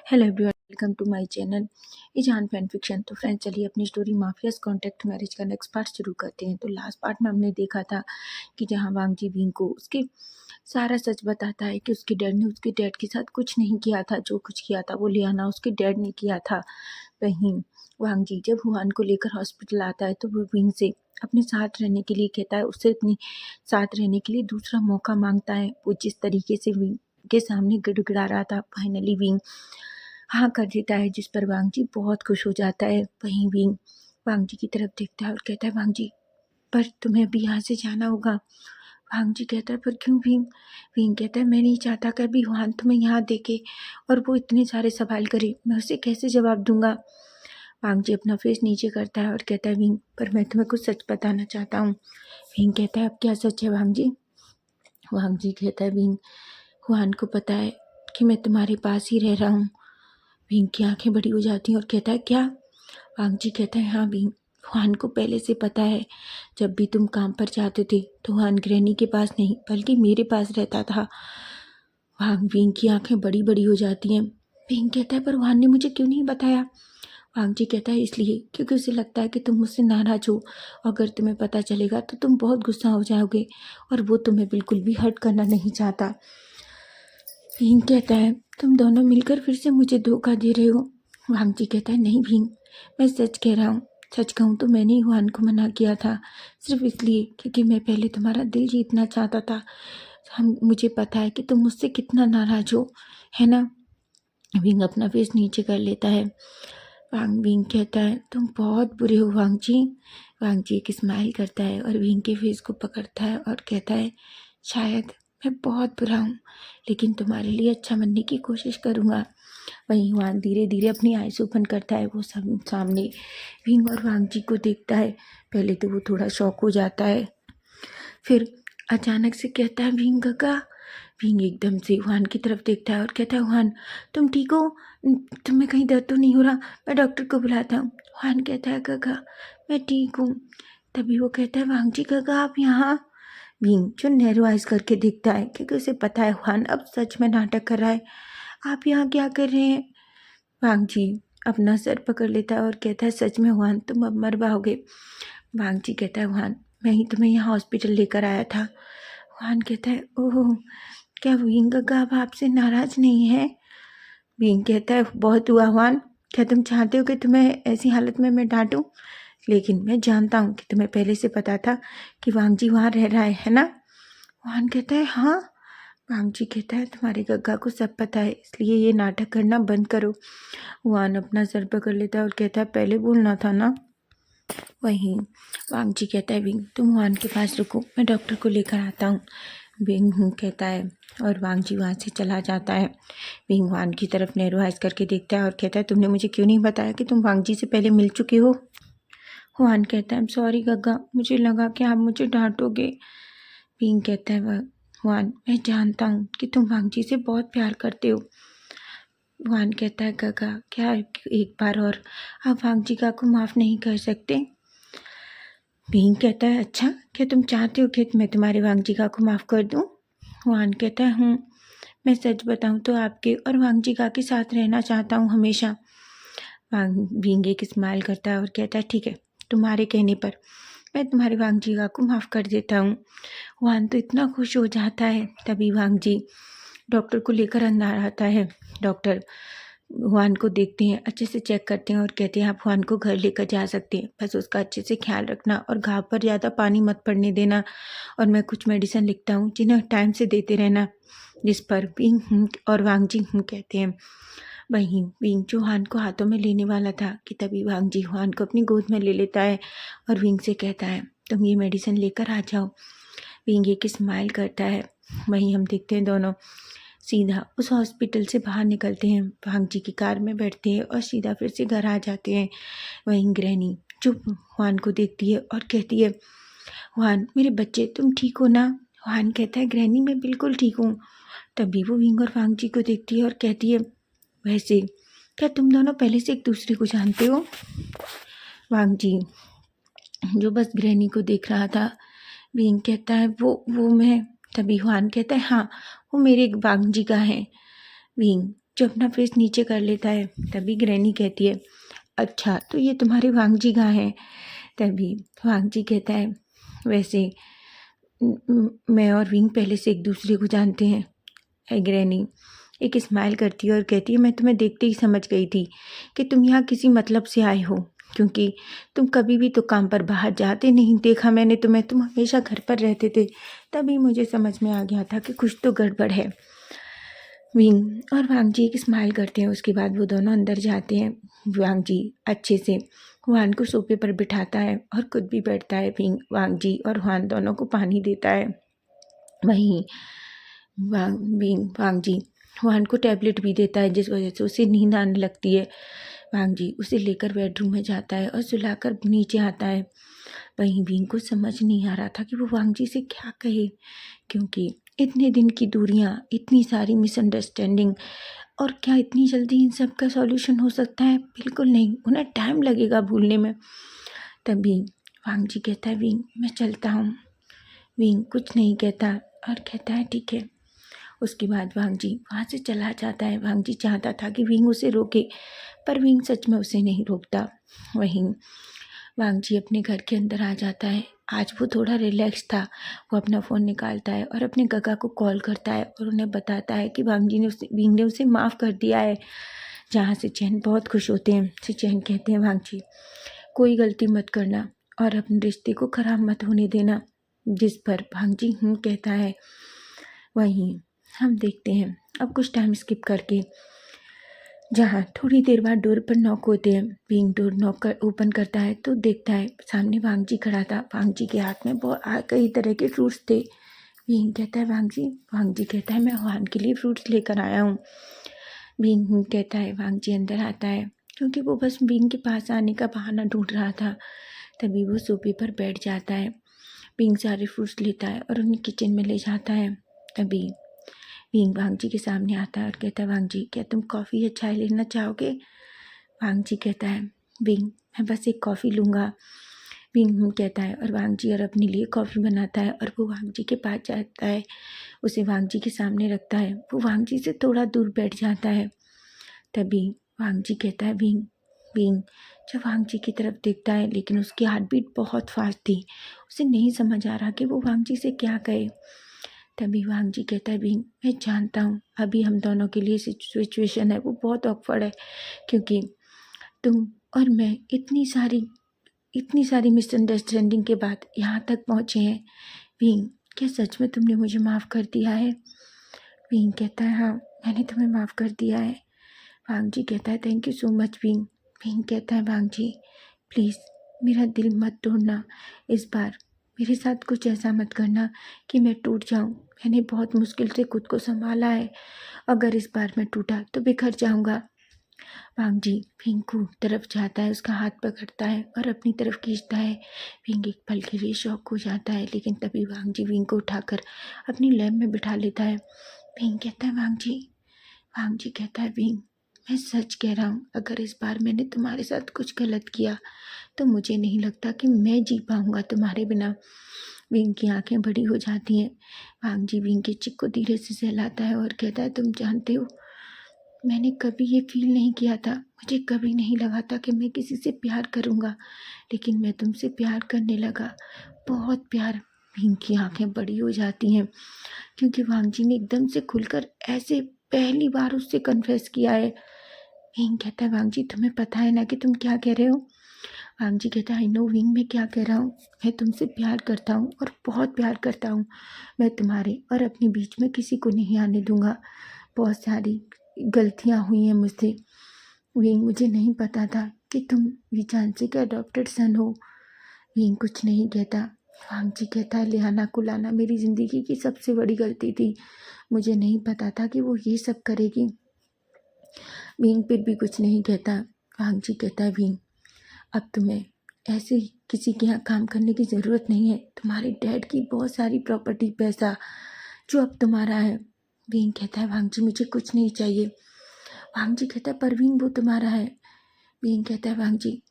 Hello everyone, welcome to my channel Izan fan fiction. तो friends, चलिए अपनी स्टोरी माफियाज कॉन्ट्रैक्ट मैरिज का next part शुरू करते हैं। तो लास्ट पार्ट में हमने देखा था कि जहां वांगजी विंग को उसके सारा सच बताता है कि उसके डैड ने उसके डैड के साथ कुछ नहीं किया था, जो कुछ किया था वो लियाना उसके डैड ने किया था। वहीं वांगजी जब हुआन को लेकर हॉस्पिटल आता है तो वो विंग से अपने साथ रहने के लिए कहता है, उससे अपने साथ रहने के लिए दूसरा मौका मांगता है। वो जिस तरीके से विंग के सामने गिड़गिड़ा रहा था, फाइनली विंग हाँ कर देता है, जिस पर वांगजी बहुत खुश हो जाता है। वहीं विंग वांगजी की तरफ देखता है और कहता है, वांगजी पर तुम्हें अभी यहाँ से जाना होगा। वांगजी कहता है, पर क्यों विंग? विंग कहता है, मैं नहीं चाहता कि अभी हुआन तुम्हें यहाँ देखे और वो इतने सारे सवाल करे, मैं उसे कैसे जवाब दूंगा। वांगजी अपना फेस नीचे करता है और कहता है, विंग पर मैं तुम्हें कुछ सच बताना चाहता हूँ। विंग कहता है, अब क्या सच है वांगजी? वांगजी कहता है, विंग हुआन को पता है कि मैं तुम्हारे पास ही रह रहा हूँ। विंग की आंखें बड़ी हो जाती हैं और कहता है, क्या? वांगजी कहता है, हाँ विंग, हुआन को पहले से पता है। जब भी तुम काम पर जाते थे तो हुआन ग्रैनी के पास नहीं बल्कि मेरे पास रहता था। विंग की आंखें बड़ी बड़ी हो जाती हैं। विंग कहता है, पर हुआन ने मुझे क्यों नहीं बताया? वांगजी कहता है, इसलिए क्योंकि उसे लगता है कि तुम मुझसे नाराज हो। अगर तुम्हें पता चलेगा तो तुम बहुत गुस्सा हो जाओगे और वो तुम्हें बिल्कुल भी हर्ट करना नहीं चाहता। विंग कहता है, तुम दोनों मिलकर फिर से मुझे धोखा दे रहे हो। वांगजी कहता है, नहीं विंग, मैं सच कह रहा हूँ। सच कहूँ तो मैंने ही हुआन को मना किया था, सिर्फ इसलिए क्योंकि मैं पहले तुम्हारा दिल जीतना चाहता था। मुझे पता है कि तुम मुझसे कितना नाराज हो, है ना? विंग अपना फेस नीचे कर लेता है। विंग कहता है, तुम बहुत बुरे हो वांगजी। वांगजी एक स्माइल करता है और विंग के फेस को पकड़ता है और कहता है, शायद मैं बहुत बुरा हूँ, लेकिन तुम्हारे लिए अच्छा बनने की कोशिश करूँगा। वहीं हुआन धीरे धीरे अपनी आइज़ ओपन करता है। वो सब सामने विंग और वांगजी को देखता है। पहले तो वो थोड़ा शॉक हो जाता है, फिर अचानक से कहता है, विंग काका। विंग एकदम से हुआन की तरफ देखता है और कहता है, हुआन तुम ठीक हो? तुम्हें कहीं दर्द तो नहीं हो रहा? मैं डॉक्टर को बुलाता हूँ। हुआन कहता है, काका मैं ठीक हूँ। तभी वो कहता है, वांगजी काका आप यहाँ? विंग जो नैरोआइज करके देखता है क्योंकि उसे पता है हुआन अब सच में नाटक कर रहा है। आप यहाँ क्या कर रहे हैं? वांगजी अपना सर पकड़ लेता है और कहता है, सच में हुआन तुम अब मर पाओगे। वांगजी कहता है, हुआन मैं ही तुम्हें यहाँ हॉस्पिटल लेकर आया था। हुआन कहता है, ओह क्या विंग काका अब आपसे नाराज नहीं है? विंग कहता है, बहुत हुआ हुआन, क्या तुम चाहते हो कि तुम्हें ऐसी हालत में मैं डांटूं? लेकिन मैं जानता हूँ कि तुम्हें पहले से पता था कि वांगजी वहाँ रह रहा है ना? हुआन कहता है, हाँ। वांगजी कहता है, तुम्हारे गग्गा को सब पता है, इसलिए ये नाटक करना बंद करो। हुआन अपना सर पकड़ लेता है और कहता है, पहले बोलना था ना। वहीं वांगजी कहता है, विंग तुम हुआन के पास रुको, मैं डॉक्टर को लेकर आता हूँ। विंग कहता है और वांगजी वहाँ से चला जाता है। विंग हुआन की तरफ नैरोआइज करके देखता है और कहता है, तुमने मुझे क्यों नहीं बताया कि तुम वांगजी से पहले मिल चुके हो? हुआन कहता है, सॉरी गग्गा, मुझे लगा कि आप मुझे डांटोगे। विंग कहता है, हुआन मैं जानता हूँ कि तुम वांगजी से बहुत प्यार करते हो। हुआन कहता है, गग्गा क्या एक बार और आप वांगजी का को माफ़ नहीं कर सकते? विंग कहता है, अच्छा क्या तुम चाहते हो कि मैं तुम्हारे वांगजी का को माफ़ कर दूँ? हुआन कहता है, मैं सच बताऊँ तो आपके और वांगजी का के साथ रहना चाहता हूँ हमेशा। विंग एक स्माइल करता है और कहता है, ठीक है, तुम्हारे कहने पर मैं तुम्हारे वांगजी का को माफ़ कर देता हूँ। हुआन तो इतना खुश हो जाता है। तभी वांगजी डॉक्टर को लेकर अंदर आता है। डॉक्टर हुआन को देखते हैं, अच्छे से चेक करते हैं और कहते हैं, आप हुआन को घर लेकर जा सकते हैं, बस उसका अच्छे से ख्याल रखना और घाव पर ज़्यादा पानी मत पड़ने देना, और मैं कुछ मेडिसिन लिखता हूँ जिन्हें टाइम से देते रहना। जिस पर विंग और वांगजी कहते हैं। वहीं विंग जो हुआन को हाथों में लेने वाला था कि तभी वांगजी हुआन को अपनी गोद में ले लेता है और विंग से कहता है, तुम ये मेडिसिन लेकर आ जाओ। विंग एक स्माइल करता है। वहीं हम देखते हैं दोनों सीधा उस हॉस्पिटल से बाहर निकलते हैं, वांगजी की कार में बैठते हैं और सीधा फिर से घर आ जाते हैं। वहीं ग्रैनी चुप हुआन को देखती है और कहती है, हुआन मेरे बच्चे तुम ठीक हो ना? हुआन कहता है, ग्रैनी मैं बिल्कुल ठीक हूँ। तभी वो विंग और वांगजी को देखती है और कहती है, वैसे क्या तुम दोनों पहले से एक दूसरे को जानते हो? वांगजी जो बस ग्रैनी को देख रहा था। विंग कहता है, वो मैं। तभी हुआन कहता है, हाँ वो मेरे वांगजी का है। विंग जो अपना फेस नीचे कर लेता है। तभी ग्रैनी कहती है, अच्छा तो ये तुम्हारे वांगजी कहाँ हैं? तभी वांगजी कहता है, वैसे मैं और विंग पहले से एक दूसरे को जानते हैं। ग्रैनी एक स्माइल करती है और कहती है, मैं तुम्हें देखते ही समझ गई थी कि तुम यहाँ किसी मतलब से आए हो, क्योंकि तुम कभी भी तो काम पर बाहर जाते नहीं देखा मैंने तुम्हें, तुम हमेशा घर पर रहते थे। तभी मुझे समझ में आ गया था कि कुछ तो गड़बड़ है। विंग और वांगजी एक स्माइल करते हैं। उसके बाद वो दोनों अंदर जाते हैं। वांगजी अच्छे से हुआन को सोफे पर बिठाता है और खुद भी बैठता है। विंग वांगजी और हुआन दोनों को पानी देता है। वहीं वांगजी हुआन को टैबलेट भी देता है, जिस वजह से उसे नींद आने लगती है। वांगजी उसे लेकर बेडरूम में जाता है और सुलाकर नीचे आता है। वहीं विंग को समझ नहीं आ रहा था कि वो वांगजी से क्या कहे, क्योंकि इतने दिन की दूरियां, इतनी सारी मिसअंडरस्टैंडिंग, और क्या इतनी जल्दी इन सब का सॉल्यूशन हो सकता है? बिल्कुल नहीं, उन्हें टाइम लगेगा भूलने में। तभी वांगजी कहता है, विंग मैं चलता हूँ। विंग कुछ नहीं कहता और कहता है ठीक है। उसके बाद वांगजी वहाँ से चला जाता है। वांगजी चाहता था कि विंग उसे रोके, पर विंग सच में उसे नहीं रोकता। वहीं वांगजी अपने घर के अंदर आ जाता है। आज वो थोड़ा रिलैक्स था। वो अपना फ़ोन निकालता है और अपने गगा को कॉल करता है और उन्हें बताता है कि विंग ने उसे माफ़ कर दिया है। जहाँ सिचैन बहुत खुश होते हैं। सिचैन कहते हैं, वांगजी कोई गलती मत करना और अपने रिश्ते को ख़राब मत होने देना, जिस पर वांगजी कहता है। वहीं हम देखते हैं अब कुछ टाइम स्किप करके, जहाँ थोड़ी देर बाद डोर पर नॉक होते हैं। विंग डोर नॉक कर ओपन करता है तो देखता है सामने वांगजी खड़ा था। वांगजी के हाथ में कई तरह के फ्रूट्स थे। विंग कहता है, वांगजी कहता है, मैं हुआन के लिए फ्रूट्स लेकर आया हूँ। विंग कहता है, वांगजी अंदर आता है क्योंकि वो बस विंग के पास आने का बहाना ढूंढ रहा था। तभी वो सोफे पर बैठ जाता है। विंग सारे फ्रूट्स लेता है और उन्हें किचन में ले जाता है। तभी विंग वांगजी के सामने आता है और कहता है, वांगजी क्या तुम कॉफ़ी या चाय लेना चाहोगे? वांगजी कहता है, विंग मैं बस एक कॉफ़ी लूँगा। विंग कहता है और वांगजी और अपने लिए कॉफ़ी बनाता है और वो वांगजी के पास जाता है, उसे वांगजी के सामने रखता है। वो वांगजी से थोड़ा दूर बैठ जाता है। तभी वांगजी कहता है, विंग विंग जब वांगजी की तरफ देखता है, लेकिन उसकी हार्ट बीट बहुत फास्ट थी। उसे नहीं समझ आ रहा कि वो वांगजी से क्या कहे। तभी वांगजी कहता है, विंग मैं जानता हूँ अभी हम दोनों के लिए सिचुएशन है वो बहुत ऑकवर्ड है, क्योंकि तुम और मैं इतनी सारी मिसअंडरस्टैंडिंग के बाद यहाँ तक पहुँचे हैं। विंग क्या सच में तुमने मुझे माफ़ कर दिया है? विंग कहता है, हाँ मैंने तुम्हें माफ़ कर दिया है। वांगजी कहता है, thank you so much wing. Wing कहता है, वांगजी प्लीज़ मेरा दिल मत तोड़ना। इस बार मेरे साथ कुछ ऐसा मत करना कि मैं टूट जाऊं। मैंने बहुत मुश्किल से खुद को संभाला है। अगर इस बार मैं टूटा तो बिखर जाऊंगा। वांगजी विंग को तरफ जाता है, उसका हाथ पकड़ता है और अपनी तरफ खींचता है। विंग एक पल के लिए शॉक हो जाता है, लेकिन तभी वांगजी विंग को उठाकर अपनी लैब में बिठा लेता है। विंग कहता है, वांगजी कहता है, विंग मैं सच कह रहा हूँ, अगर इस बार मैंने तुम्हारे साथ कुछ गलत किया तो मुझे नहीं लगता कि मैं जी पाऊँगा तुम्हारे बिना। विंग की आंखें बड़ी हो जाती हैं। वांगजी विंग के चिक को धीरे से सहलाता है और कहता है, तुम जानते हो मैंने कभी ये फील नहीं किया था। मुझे कभी नहीं लगा था कि मैं किसी से प्यार करूँगा, लेकिन मैं तुमसे प्यार करने लगा, बहुत प्यार। विंग की आंखें बड़ी हो जाती हैं, क्योंकि वांगजी ने एकदम से खुलकर ऐसे पहली बार उससे कन्फेस किया है। विंग कहता है, वांगजी तुम्हें पता है ना कि तुम क्या कह रहे हो? वांगजी कहता है, आई नो विंग मैं क्या कह रहा हूँ। मैं तुमसे प्यार करता हूँ और बहुत प्यार करता हूँ। मैं तुम्हारे और अपने बीच में किसी को नहीं आने दूंगा। बहुत सारी गलतियाँ हुई हैं मुझसे। विंग मुझे नहीं पता था कि तुम विचांशी का अडॉप्टेड सन हो। विंग कुछ नहीं कहता। वांगजी कहता है, लिहाना को लाना मेरी ज़िंदगी की सबसे बड़ी गलती थी। मुझे नहीं पता था कि वो ये सब करेगी। विंग फिर भी कुछ नहीं कहता। वांगजी कहता है, विंग अब तुम्हें ऐसे किसी के यहाँ काम करने की ज़रूरत नहीं है। तुम्हारे डैड की बहुत सारी प्रॉपर्टी, पैसा जो अब तुम्हारा है। विंग कहता है, वांगजी मुझे कुछ नहीं चाहिए। वांगजी कहता है, पर विंग वो तुम्हारा है। विंग कहता है, वांगजी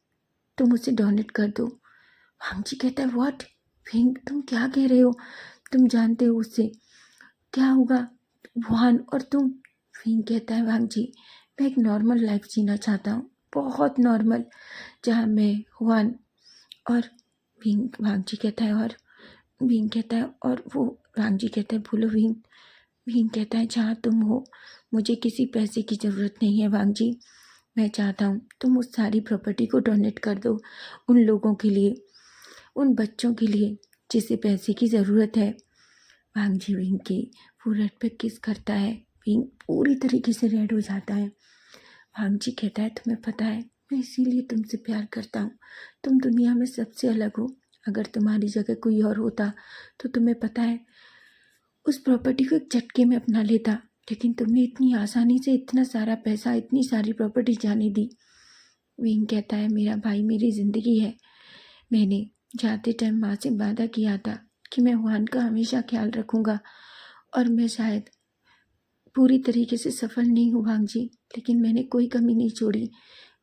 तुम उसे डोनेट कर दो। वांगजी कहता है, व्हाट? विंग तुम क्या कह रहे हो? तुम जानते हो उससे क्या होगा? वुहान और तुम। विंग कहता है वांग जी, मैं एक नॉर्मल लाइफ जीना चाहता हूँ, बहुत नॉर्मल, जहाँ मैं हुआन और वांग जी कहता है और विंग कहता है और वो वांग जी कहता है बोलो विंग। विंग कहता है जहाँ तुम हो, मुझे किसी पैसे की ज़रूरत नहीं है वांग जी। मैं चाहता हूँ तुम उस सारी प्रॉपर्टी को डोनेट कर दो उन लोगों के लिए, उन बच्चों के लिए जिसे पैसे की ज़रूरत है। वांग जी विंग के फोrehead पे किस करता है। विंग पूरी तरीके से रेड हो जाता है। वांग जी कहता है तुम्हें पता है मैं इसीलिए तुमसे प्यार करता हूँ, तुम दुनिया में सबसे अलग हो। अगर तुम्हारी जगह कोई और होता तो तुम्हें पता है उस प्रॉपर्टी को एक झटके में अपना लेता, लेकिन तुमने इतनी आसानी से इतना सारा पैसा, इतनी सारी प्रॉपर्टी जाने दी। विंग कहता है मेरा भाई मेरी ज़िंदगी है। मैंने जाते टाइम माँ से वादा किया था कि मैं हुआन का हमेशा ख्याल रखूँगा, और मैं शायद पूरी तरीके से सफल नहीं हूँ वांग जी, लेकिन मैंने कोई कमी नहीं छोड़ी।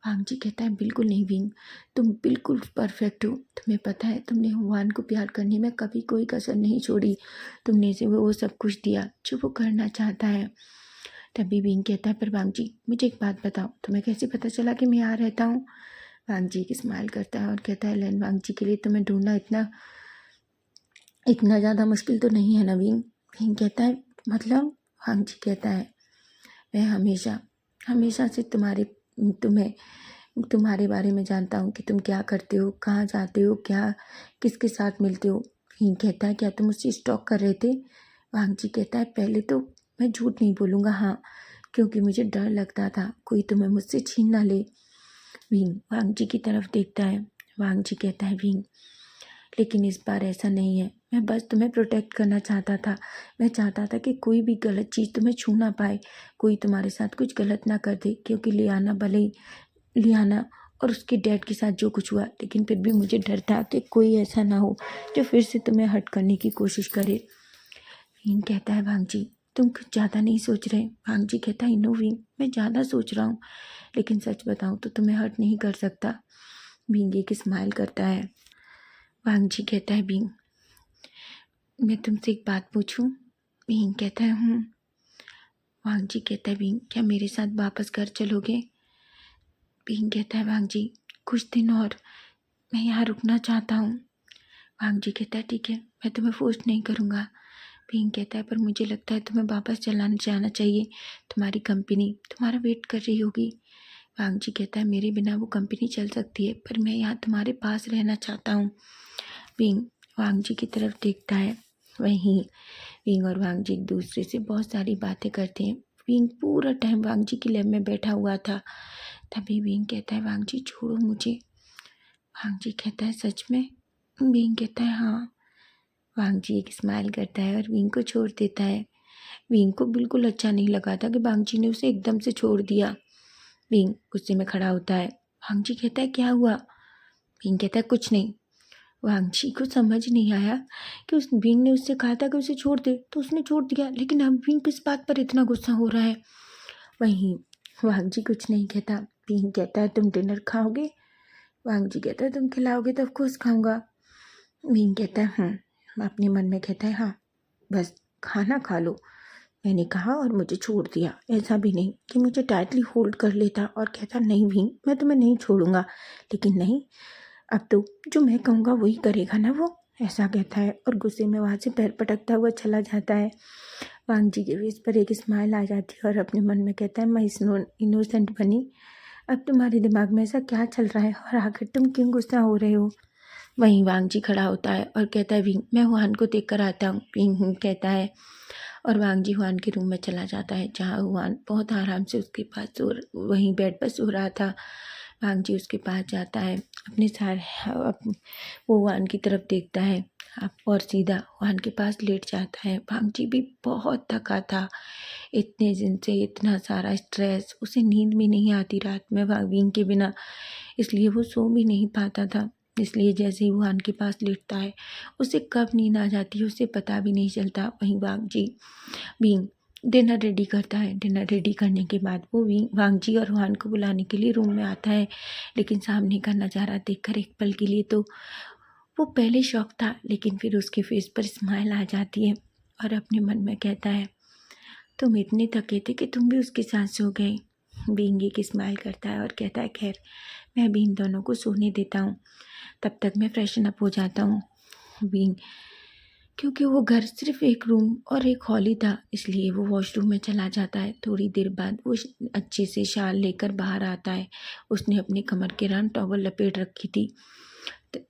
वांग जी कहता है बिल्कुल नहीं विंग, तुम बिल्कुल परफेक्ट हो। तुम्हें पता है तुमने हुआन को प्यार करने में कभी कोई कसर नहीं छोड़ी। तुमने इसे वो सब कुछ दिया जो वो करना चाहता है। तभी विंग कहता है पर वांग जी मुझे एक बात बताओ, तुम्हें कैसे पता चला कि मैं यहाँ रहता हूँ। वांग जी की स्माइल करता है और कहता है लेन वांग जी के लिए तुम्हें ढूंढना इतना इतना ज़्यादा मुश्किल तो नहीं है ना विंग। विंग कहता है मतलब। वांग जी कहता है मैं हमेशा हमेशा से तुम्हें तुम्हारे बारे में जानता हूँ कि तुम क्या करते हो, कहाँ जाते हो, क्या किसके साथ मिलते हो। विंग कहता है क्या तुम मुझसे स्टॉक कर रहे थे। वांग जी कहता है पहले तो मैं झूठ नहीं बोलूँगा, हाँ, क्योंकि मुझे डर लगता था कोई तुम्हें मुझसे छीन ना ले। विंग वांग जी की तरफ देखता है। वांग जी कहता है विंग लेकिन इस बार ऐसा नहीं है, मैं बस तुम्हें प्रोटेक्ट करना चाहता था। मैं चाहता था कि कोई भी गलत चीज़ तुम्हें छू ना पाए, कोई तुम्हारे साथ कुछ गलत ना कर दे, क्योंकि लियाना भले ही लियाना और उसके डैड के साथ जो कुछ हुआ, लेकिन फिर भी मुझे डर था कि कोई ऐसा ना हो जो फिर से तुम्हें हर्ट करने की कोशिश करे। विंग कहता है वांग जी तुम कुछ ज़्यादा नहीं सोच रहे। वांग जी कहता है नो विंग, मैं ज़्यादा सोच रहा हूँ, लेकिन सच बताऊँ तो तुम्हें हर्ट नहीं कर सकता। विंग एक स्माइल करता है। वांग जी कहता है विंग मैं तुमसे एक बात पूछूं। विंग कहता है वांग जी कहता है विंग क्या मेरे साथ वापस घर चलोगे। विंग कहता है वांग जी कुछ दिन और, मैं यहाँ रुकना चाहता हूँ। वांग जी कहता है ठीक है, मैं तुम्हें फोर्स नहीं करूँगा। विंग कहता है पर मुझे लगता है तुम्हें वापस चलाने जाना चाहिए, तुम्हारी कंपनी तुम्हारा वेट कर रही होगी। वांग जी कहता है मेरे बिना वो कंपनी चल सकती है, पर मैं यहाँ तुम्हारे पास रहना चाहता हूँ। विंग वांग जी की तरफ देखता है। वहीं विंग और वांग जी एक दूसरे से बहुत सारी बातें करते हैं। विंग पूरा टाइम वांग जी की लैब में बैठा हुआ था। तभी विंग कहता है वांग जी छोड़ो मुझे। वांग जी कहता है सच में। विंग कहता है हाँ। वांग जी एक स्माइल करता है और विंग को छोड़ देता है। विंग को बिल्कुल अच्छा नहीं लगा था कि वांग जी ने उसे एकदम से छोड़ दिया। विंग गुस्से में खड़ा होता है। वांग जी कहता है क्या हुआ। विंग कहता है कुछ नहीं। वांगची को समझ नहीं आया कि उस विंग ने उससे कहा था कि उसे छोड़ दे, तो उसने छोड़ दिया, लेकिन अब विंग किस बात पर इतना गुस्सा हो रहा है। वहीं वांगजी कुछ नहीं कहता। विंग कहता है तुम डिनर खाओगे। वांगजी कहता है तुम खिलाओगे तो ऑफकोर्स खाऊंगा। विंग कहता है अपने मन में कहता है हाँ, बस खाना खा लो। मैंने कहा और मुझे छोड़ दिया, ऐसा भी नहीं कि मुझे टाइटली होल्ड कर लेता और कहता नहीं विंग मैं तुम्हें नहीं छोड़ूंगा। लेकिन नहीं, अब तो जो मैं कहूँगा वही करेगा ना वो, ऐसा कहता है और गुस्से में वहाँ से पैर पटकता हुआ चला जाता है। वांग जी के फेस पर एक स्माइल आ जाती है और अपने मन में कहता है मैं इनोसेंट बनी, अब तुम्हारे दिमाग में ऐसा क्या चल रहा है और आखिर तुम क्यों गुस्सा हो रहे हो। वहीं वांग जी खड़ा होता है और कहता है विंग मैं हुआन को देख कर आता हूँ। विंग कहता है और वांग जी हुआन के रूम में चला जाता है, जहाँ हुआन बहुत आराम से उसके पास वहीं बेड पर सो रहा था। वांग जी उसके पास जाता है, अपने सारे वो हुआन की तरफ देखता है और सीधा हुआन के पास लेट जाता है। वांग जी भी बहुत थका था, इतने दिन से इतना सारा स्ट्रेस, उसे नींद भी नहीं आती रात में विंग के बिना, इसलिए वो सो भी नहीं पाता था। इसलिए जैसे ही वुहान के पास लेटता है उसे कब नींद आ जाती है उसे पता भी नहीं चलता। वहीं वांग जी विंग डिनर रेडी करता है। डिनर रेडी करने के बाद वो वांग जी और वुहान को बुलाने के लिए रूम में आता है, लेकिन सामने का नज़ारा देखकर एक पल के लिए तो वो पहले शौक था, लेकिन फिर उसके फेस पर स्माइल आ जाती है और अपने मन में कहता है तुम इतने थके थे कि तुम भी उसके साथ सो गए। बींग एक स्माइल करता है और कहता है, खैर मैं भी इन दोनों को सोने देता हूँ, तब तक मैं फ्रेशन अप हो जाता हूँ। बींग, क्योंकि वो घर सिर्फ एक रूम और एक हॉल ही था, इसलिए वो वॉशरूम में चला जाता है। थोड़ी देर बाद वो अच्छे से शाल लेकर बाहर आता है। उसने अपनी कमर के राउंड टॉवल लपेट रखी थी,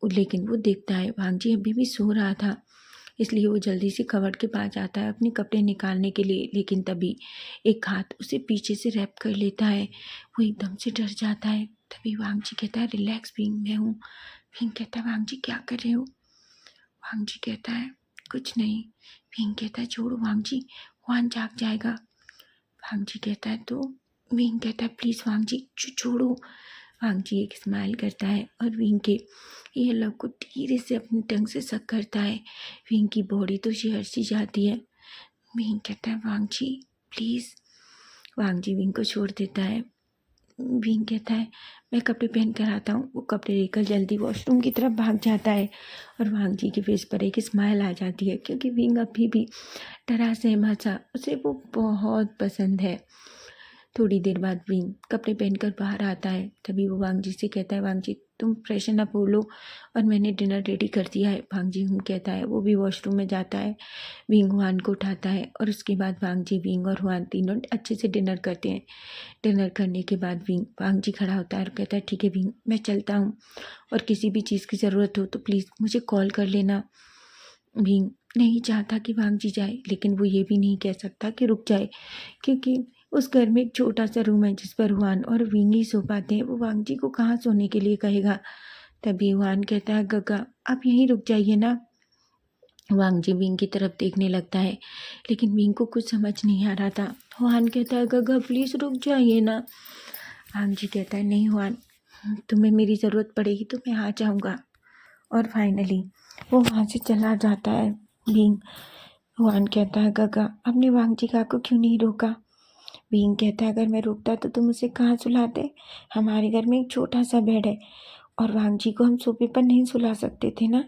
लेकिन वो देखता है भांजी अभी भी सो रहा था, इसलिए वो जल्दी से कवर्ड के पास जाता है अपने कपड़े निकालने के लिए। लेकिन तभी एक हाथ उसे पीछे से रैप कर लेता है। वो एकदम से डर जाता है। तभी वांगजी कहता है, रिलैक्स बींग, मैं हूँ। बींग कहता है, वांगजी क्या कर रहे हो? वांगजी कहता है, कुछ नहीं। बींग कहता है, छोड़ो वांगजी, हुआन जाग जाएगा। वांगजी कहता है तो बींग कहता है, प्लीज़ वांगजी छोड़ो। वांगजी एक स्माइल करता है और विंग के ईयरलॉक को धीरे से अपनी टंग से सक करता है। विंग की बॉडी तो शिहर सी जाती है। विंग कहता है, वांगजी प्लीज़। वांगजी विंग को छोड़ देता है। विंग कहता है, मैं कपड़े पहन कर आता हूँ। वो कपड़े लेकर जल्दी वॉशरूम की तरफ भाग जाता है और वांगजी के फेस पर एक स्माइल आ जाती है, क्योंकि विंग अभी भी डरा सहमा सा उसे वो बहुत पसंद है। थोड़ी देर बाद विंग कपड़े पहनकर बाहर आता है। तभी वो वांगजी से कहता है, वांगजी तुम फ्रेशन अप हो लो और मैंने डिनर रेडी कर दिया है। वांगजी हूँ कहता है। वो भी वॉशरूम में जाता है। विंग हुआन को उठाता है और उसके बाद वांगजी, विंग और हुआन तीनों अच्छे से डिनर करते हैं। डिनर करने के बाद वांगजी खड़ा होता है और कहता है, ठीक है विंग, मैं चलता हूँ और किसी भी चीज़ की ज़रूरत हो तो प्लीज़ मुझे कॉल कर लेना। विंग नहीं चाहता कि वांगजी जाए, लेकिन वो ये भी नहीं कह सकता कि रुक जाए, क्योंकि उस घर में एक छोटा सा रूम है जिस पर हुआन और विंग ही सो पाते हैं। वो वांगजी को कहाँ सोने के लिए कहेगा। तभी हुआन कहता है, गगा आप यहीं रुक जाइए ना। वांगजी विंग की तरफ देखने लगता है, लेकिन विंग को कुछ समझ नहीं आ रहा था। हुआन कहता है, गगा प्लीज़ रुक जाइए ना। वांगजी कहता है, नहीं हुआन, तुम्हें मेरी ज़रूरत पड़ेगी तो मैं आ जाऊँगा। और फाइनली वो वहाँ से चला जाता है। विंग, हुआन कहता है, गगा आपने वांगजी का को क्यों नहीं रोका? विंग कहता है, अगर मैं रोकता तो तुम उसे कहाँ सुलाते? हमारे घर में एक छोटा सा बेड है और वांगजी को हम सोफे पर नहीं सुला सकते थे ना।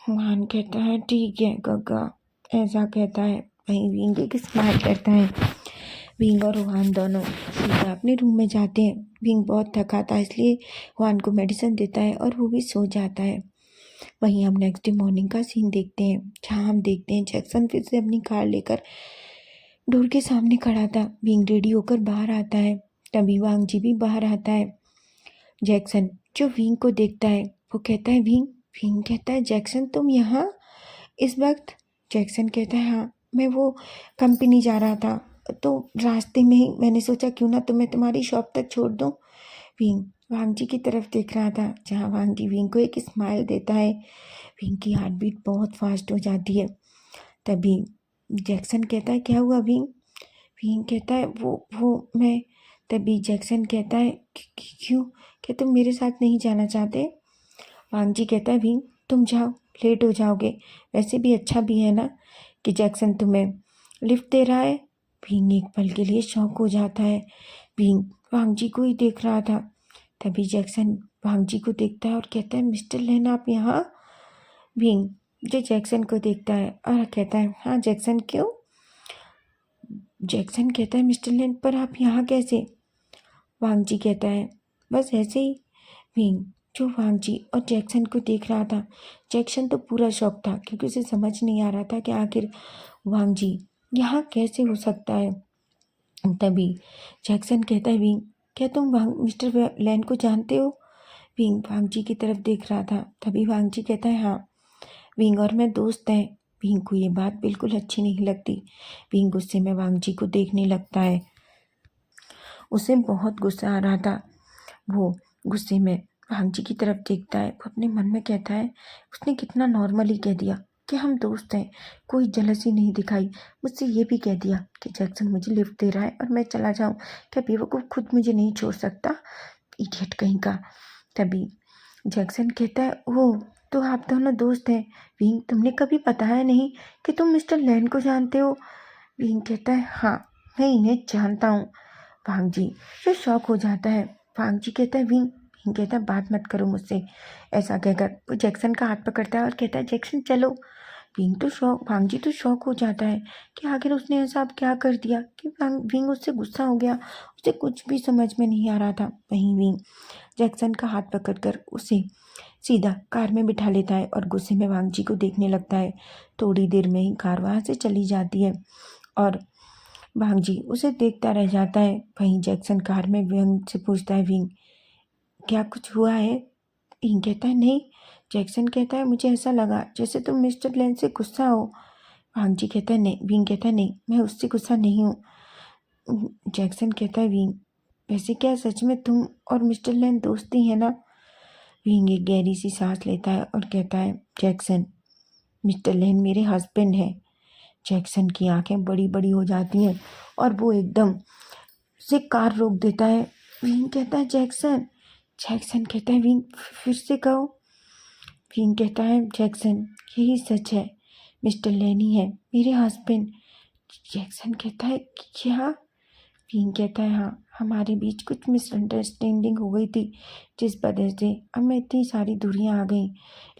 हुआन कहता है, ठीक है गगा, ऐसा कहता है। वहीं विंग एक स्माइल करता है। विंग और हुआन दोनों सीधा अपने रूम में जाते हैं। विंग बहुत थका था, इसलिए हुआन को मेडिसिन देता है और वो भी सो जाता है। वहीं हम नेक्स्ट डे मॉर्निंग का सीन देखते हैं, जहाँ हम देखते हैं जैक्सन फिर से अपनी कार लेकर डोर के सामने खड़ा था। विंग रेडी होकर बाहर आता है। तभी वांगजी भी बाहर आता है। जैक्सन जो विंग को देखता है वो कहता है, विंग। विंग कहता है, जैक्सन तुम यहाँ इस वक्त? जैक्सन कहता है, हाँ मैं वो कंपनी जा रहा था, तो रास्ते में ही मैंने सोचा क्यों ना तुम्हें तुम्हारी शॉप तक छोड़ दूँ। विंग वांगजी की तरफ देख रहा था, जहाँ वांगजी विंग को एक स्माइल देता है। विंग की हार्ट बीट बहुत फास्ट हो जाती है। तभी जैक्सन कहता है, क्या हुआ विंग? विंग कहता है, वो मैं। तभी जैक्सन कहता है, क्यों, क्या तुम मेरे साथ नहीं जाना चाहते? वांगजी कहता है, विंग तुम जाओ, लेट हो जाओगे, वैसे भी अच्छा भी है ना कि जैक्सन तुम्हें लिफ्ट दे रहा है। विंग एक पल के लिए शॉक हो जाता है। विंग वांगजी को ही देख रहा था। तभी जैक्सन वांगजी को देखता है और कहता है, मिस्टर लेन आप यहाँ? विंग जो जैक्सन को देखता है और कहता है, हाँ जैक्सन क्यों? जैक्सन कहता है, मिस्टर लेन पर आप यहाँ कैसे? वांगजी कहता है, बस ऐसे ही। विंग जो वांगजी और जैक्सन को देख रहा था, जैक्सन तो पूरा शॉक था, क्योंकि उसे समझ नहीं आ रहा था कि आखिर वांगजी यहाँ कैसे हो सकता है। तभी जैक्सन कहता है, विंग क्या तुम मिस्टर लैन को जानते हो? विंग वांगजी की तरफ देख रहा था। तभी वांगजी कहता है, हाँ विंग और मैं दोस्त हैं। विंग को ये बात बिल्कुल अच्छी नहीं लगती। विंग गुस्से में वांगजी को देखने लगता है। उसे बहुत गुस्सा आ रहा था। वो गुस्से में वांगजी की तरफ देखता है। वो अपने मन में कहता है, उसने कितना नॉर्मली कह दिया कि हम दोस्त हैं, कोई जलसी नहीं दिखाई। मुझसे ये भी कह दिया कि जैक्सन मुझे लिफ्ट दे रहा है और मैं चला जाऊं, क्या बेवकूफ़ खुद मुझे नहीं छोड़ सकता? इडियट कहीं का। तभी जैक्सन कहता है, ओह तो आप दोनों दोस्त हैं। विंग तुमने कभी बताया नहीं कि तुम मिस्टर लैन को जानते हो। विंग कहता है, हाँ मैं इन्हें जानता हूँ। वांगजी फिर शॉक हो जाता है। वांगजी कहता है, विंग। विंग कहता है, बात मत करो मुझसे। ऐसा कहकर वो जैक्सन का हाथ पकड़ता है और कहता है, जैक्सन चलो। भांग जी तो शॉक हो जाता है कि आखिर उसने ऐसा अब क्या कर दिया कि विंग उससे गुस्सा हो गया। उसे कुछ भी समझ में नहीं आ रहा था। वहीं विंग जैक्सन का हाथ पकड़कर उसे सीधा कार में बिठा लेता है और गुस्से में वांग जी को देखने लगता है। थोड़ी देर में ही कार वहाँ से चली जाती है और वांग जी उसे देखता रह जाता है। वहीं जैक्सन कार में विंग से पूछता है, विंग क्या कुछ हुआ है? विंग कहता है नहीं। जैक्सन कहता है मुझे ऐसा लगा जैसे तुम मिस्टर लेन से गुस्सा हो। वांग जी कहता है नहीं। विंग कहता है नहीं, मैं उससे गुस्सा नहीं हूँ। जैक्सन कहता है, विंग वैसे क्या सच में तुम और मिस्टर लेन दोस्ती है ना? विंग एक गहरी सी सांस लेता है और कहता है, जैक्सन मिस्टर लेन मेरे हस्बैंड है। जैक्सन की आंखें बड़ी बड़ी हो जाती हैं और वो एकदम से कार रोक देता है। विंग कहता है, जैक्सन। जैक्सन कहता है, विंग फिर से कहो। विंग कहता है, जैक्सन यही सच है, मिस्टर लेन ही है मेरे हस्बैंड। जैक्सन कहता है, क्या? विंग कहता है, हाँ, हमारे बीच कुछ मिसअंडरस्टैंडिंग हो गई थी जिस वजह से अब मैं इतनी सारी दूरियां आ गई,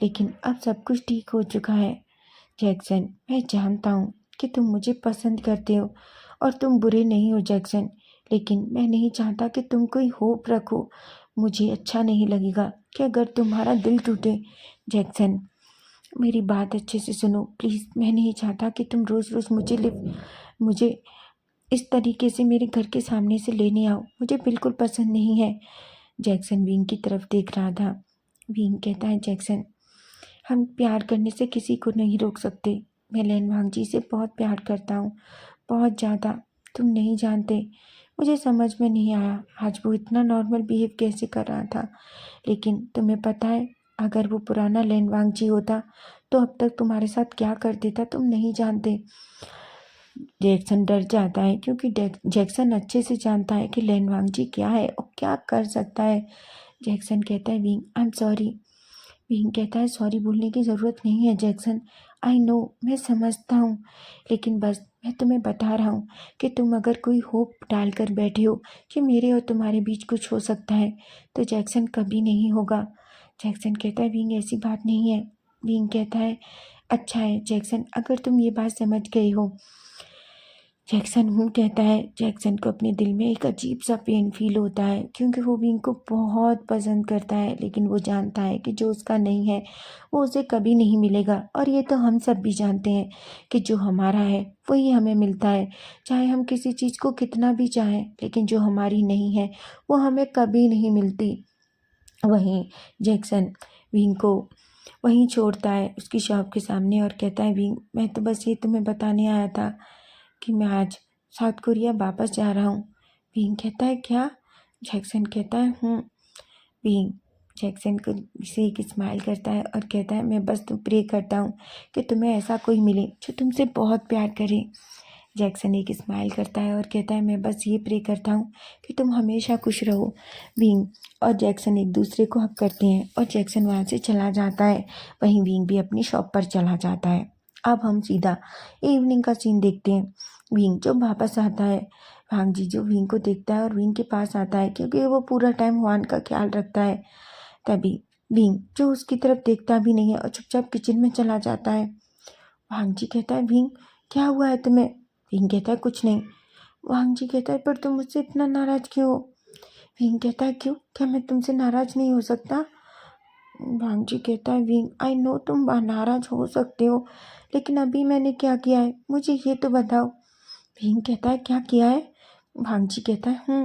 लेकिन अब सब कुछ ठीक हो चुका है। जैक्सन मैं जानता हूँ कि तुम मुझे पसंद करते हो और तुम बुरे नहीं हो जैक्सन, लेकिन मैं नहीं चाहता कि तुम कोई होप रखो। मुझे अच्छा नहीं लगेगा कि अगर तुम्हारा दिल टूटे। जैक्सन मेरी बात अच्छे से सुनो प्लीज़। मैं नहीं चाहता कि तुम रोज़ रोज़ मुझे इस तरीके से मेरे घर के सामने से लेने आओ। मुझे बिल्कुल पसंद नहीं है। जैक्सन विंग की तरफ देख रहा था। विंग कहता है, जैक्सन हम प्यार करने से किसी को नहीं रोक सकते। मैं लेन वांग जी से बहुत प्यार करता हूँ, बहुत ज़्यादा। तुम नहीं जानते। मुझे समझ में नहीं आया आज वो इतना नॉर्मल बिहेव कैसे कर रहा था, लेकिन तुम्हें पता है अगर वो पुराना लेन वांग जी होता तो अब तक तुम्हारे साथ क्या कर देता तुम नहीं जानते। जैक्सन डर जाता है क्योंकि जैक्सन अच्छे से जानता है कि लेन वांग जी क्या है और क्या कर सकता है। जैक्सन कहता है, wing I am sorry. Wing कहता है, सॉरी बोलने की ज़रूरत नहीं है जैक्सन। आई नो, मैं समझता हूँ, लेकिन बस मैं तुम्हें बता रहा हूँ कि तुम अगर कोई होप डालकर बैठे हो कि मेरे और तुम्हारे बीच कुछ हो सकता है तो जैक्सन कभी नहीं होगा। जैक्सन कहता है, विंग ऐसी बात नहीं है। विंग कहता है, अच्छा है जैक्सन अगर तुम ये बात समझ गए हो। जैक्सन कहता है। जैक्सन को अपने दिल में एक अजीब सा पेन फील होता है क्योंकि वो विंग को बहुत पसंद करता है, लेकिन वो जानता है कि जो उसका नहीं है वो उसे कभी नहीं मिलेगा। और ये तो हम सब भी जानते हैं कि जो हमारा है वही हमें मिलता है, चाहे हम किसी चीज़ को कितना भी चाहें, लेकिन जो हमारी नहीं है वो हमें कभी नहीं मिलती। वहीं जैक्सन विंग को वहीं छोड़ता है उसकी शॉप के सामने और कहता है, विंग मैं तो बस ये तुम्हें बताने आया था कि मैं आज साउथ कोरिया वापस जा रहा हूँ। विंग कहता है, क्या? जैक्सन कहता है, विंग जैक्सन को से एक स्माइल करता है और कहता है, मैं बस तुम प्रे करता हूँ कि तुम्हें ऐसा कोई मिले जो तुमसे बहुत प्यार करे। जैक्सन एक स्माइल करता है और कहता है, मैं बस ये प्रे करता हूँ कि तुम हमेशा खुश रहो। विंग और जैक्सन एक दूसरे को हक करते हैं और जैक्सन वहाँ से चला जाता है। वहीं विंग भी अपनी शॉप पर चला जाता है। अब हम सीधा इवनिंग का सीन देखते हैं। विंग जो वापस आता है, वांग जी जो विंग को देखता है और विंग के पास आता है क्योंकि वो पूरा टाइम वान का ख्याल रखता है। तभी विंग जो उसकी तरफ देखता भी नहीं है और चुपचाप किचन में चला जाता है। वांग जी कहता है, विंग क्या हुआ है तुम्हें? विंग कहता है, कुछ नहीं। वांग जी कहता है, पर तुम मुझसे इतना नाराज क्यों हो? विंग कहता है, क्यों? क्या मैं तुमसे नाराज नहीं हो सकता? वांग जी कहता है, विंग आई नो तुम नाराज हो सकते हो, लेकिन अभी मैंने क्या किया है मुझे ये तो बताओ। विंग कहता है, क्या किया है? वांग जी कहता है,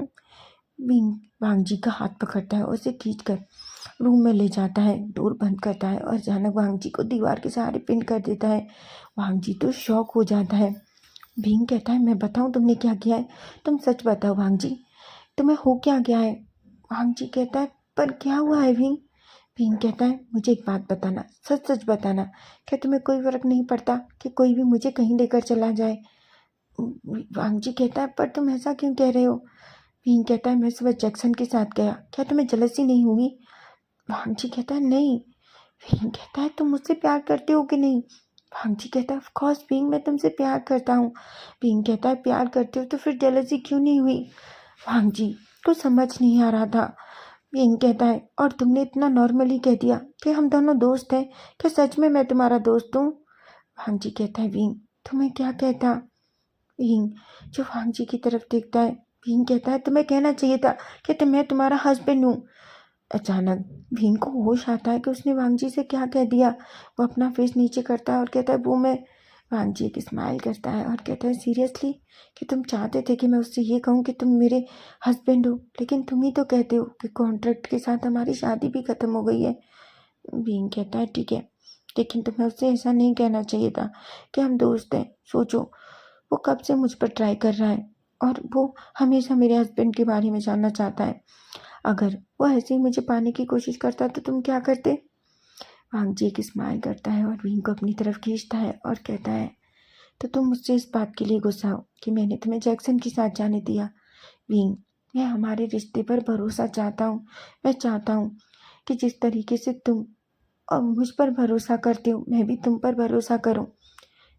विंग वांग जी का हाथ पकड़ता है और उसे खींच कर रूम में ले जाता है, डोर बंद करता है और अचानक वांग जी को दीवार के सहारे पिन कर देता है। वांग जी तो शॉक हो जाता है। विंग कहता है, मैं बताऊं तुमने क्या किया है? तुम सच बताओ वांग जी, तुम्हें हो क्या गया है? वांग जी कहता है, पर क्या हुआ है विंग? विंग कहता है, मुझे एक बात बताना, सच सच बताना, क्या तुम्हें कोई फर्क नहीं पड़ता कि कोई भी मुझे कहीं लेकर चला जाए? वांग जी कहता है, पर तुम ऐसा क्यों कह रहे हो? विंग कहता है, मैं सुबह जैक्सन के साथ गया, क्या तुम्हें जलसी नहीं हुई? वांग जी कहता है, नहीं। विंग कहता है, तुम मुझसे प्यार करते हो कि नहीं? वांग जी कहता है, ऑफ कोर्स विंग मैं तुमसे प्यार करता हूँ। विंग कहता है, प्यार करते हो तो फिर जलसी क्यों नहीं हुई? वांग जी को समझ नहीं आ रहा था। विंग कहता है, और तुमने इतना नॉर्मली कह दिया कि हम दोनों दोस्त हैं, क्या सच में मैं तुम्हारा दोस्त हूँ? वांग जी कहता है विंग तुम्हें क्या कहता। विंग जो वांग जी की तरफ देखता है, विंग कहता है तुम्हें कहना चाहिए था कि मैं तुम्हारा हस्बैंड हूँ। अचानक भीम को होश आता है कि उसने वांग जी से क्या कह दिया। वो अपना फेस नीचे करता है और कहता है वो मैं। वांग जी एक स्माइल करता है और कहता है सीरियसली कि तुम चाहते थे कि मैं उससे ये कहूँ कि तुम मेरे हस्बैंड हो, लेकिन तुम ही तो कहते हो कि कॉन्ट्रैक्ट के साथ हमारी शादी भी खत्म हो गई है। भीम कहता है ठीक है, लेकिन तुम्हें उससे ऐसा नहीं कहना चाहिए था कि हम दोस्त हैं। सोचो वो कब से मुझ पर ट्राई कर रहा है और वो हमेशा मेरे हस्बैंड के बारे में जानना चाहता है। अगर वो ऐसे ही मुझे पाने की कोशिश करता तो तुम क्या करते। वांग जी एक स्माइल करता है और विंग को अपनी तरफ खींचता है और कहता है तो तुम मुझसे इस बात के लिए गुस्सा हो कि मैंने तुम्हें जैक्सन के साथ जाने दिया। विंग मैं हमारे रिश्ते पर भरोसा चाहता हूँ। मैं चाहता हूँ कि जिस तरीके से तुम और मुझ पर भरोसा करते हो मैं भी तुम पर भरोसा करूं।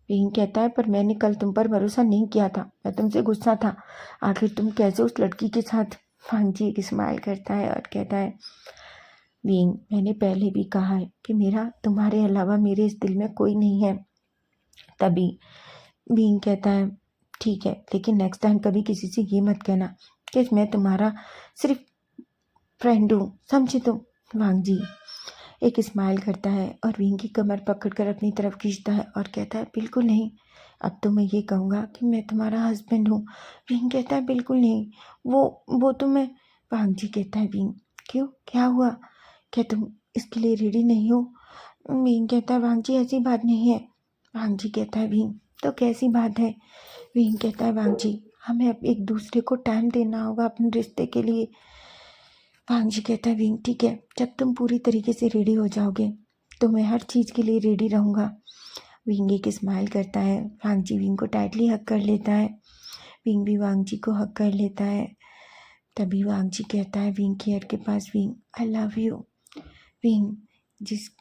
विंग कहता है पर मैंने कल तुम पर भरोसा नहीं किया था, मैं तुमसे गुस्सा था। आखिर तुम कैसे उस लड़की के साथ। वांग जी एक स्माइल करता है और कहता है विंग मैंने पहले भी कहा है कि मेरा तुम्हारे अलावा मेरे इस दिल में कोई नहीं है। तभी विंग कहता है ठीक है, लेकिन नेक्स्ट टाइम कभी किसी से ये मत कहना कि मैं तुम्हारा सिर्फ फ्रेंड हूँ, समझे तुम। वांग जी एक स्माइल करता है और विंग की कमर पकड़कर अपनी तरफ खींचता है और कहता है बिल्कुल नहीं, अब तो मैं ये कहूँगा कि मैं तुम्हारा हस्बैंड हूँ। विंग कहता है बिल्कुल नहीं, वो तो मैं। वांग जी कहता है विंग क्यों, क्या हुआ, क्या तुम इसके लिए रेडी नहीं हो। विंग कहता है वांग जी ऐसी बात नहीं है। वांग जी कहता है विंग तो कैसी बात है। विंग कहता है वांग जी हमें अब एक दूसरे को टाइम देना होगा अपने रिश्ते के लिए। वांग जी कहता है विंग ठीक है, जब तुम पूरी तरीके से रेडी हो जाओगे तो मैं हर चीज़ के लिए रेडी रहूँगा। विंग एक स्माइल करता है, वांग जी विंग को टाइटली हक कर लेता है। विंग भी वांग जी को हक कर लेता है। तभी वांग जी कहता है विंग की ईयर के पास wing I love you. Wing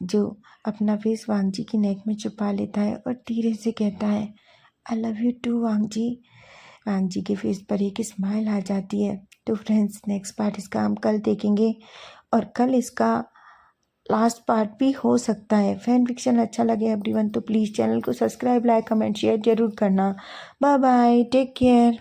जो अपना फेस वांग जी की नेक में छुपा लेता है और धीरे से कहता है आई लव यू टू वांग जी। वांग जी के फेस पर एक स्माइल आ जाती है। तो फ्रेंड्स नेक्स्ट पार्ट इसका हम कल देखेंगे और कल इसका लास्ट पार्ट भी हो सकता है। फैन फिक्शन अच्छा लगे एवरीवन तो प्लीज़ चैनल को सब्सक्राइब लाइक कमेंट शेयर जरूर करना। Bye bye, take care.